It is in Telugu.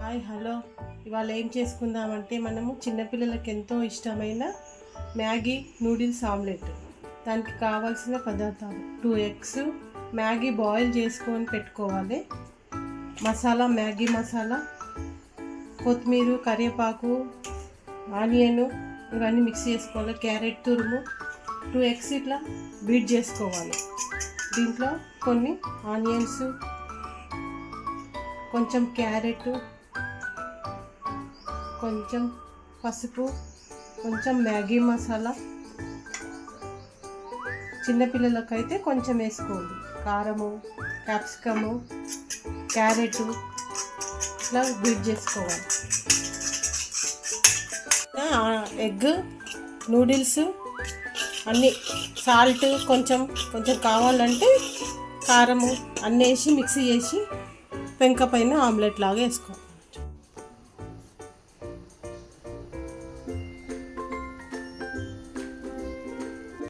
హాయ్ హలో, ఇవాళ ఏం చేసుకుందామంటే మనము చిన్నపిల్లలకి ఎంతో ఇష్టమైన మ్యాగీ నూడిల్స్ ఆమ్లెట్. దానికి కావాల్సిన పదార్థాలు: 2 ఎగ్స్, మ్యాగీ బాయిల్ చేసుకొని పెట్టుకోవాలి, మసాలా, మ్యాగీ మసాలా, కొత్తిమీర, కరివేపాకు, ఆనియన్ ఇవన్నీ మిక్స్ చేసుకోవాలి, క్యారెట్ తురుము, 2 ఎగ్స్ ఇట్లా బీట్ చేసుకోవాలి. దీంట్లో కొన్ని ఆనియన్స్, కొంచెం క్యారెట్, కొంచెం పసుపు, కొంచెం మ్యాగీ మసాలా, చిన్నపిల్లలకైతే కొంచెం వేసుకోండి, కారము, క్యాప్సికము, క్యారెట్ ఇట్లా బీట్ చేసుకోవాలి. ఎగ్, నూడిల్స్ అన్నీ, సాల్ట్ కొంచెం కొంచెం కావాలంటే కారము అన్నీ వేసి మిక్సీ చేసి పెంక పైన ఆమ్లెట్ లాగా వేసుకోవాలి.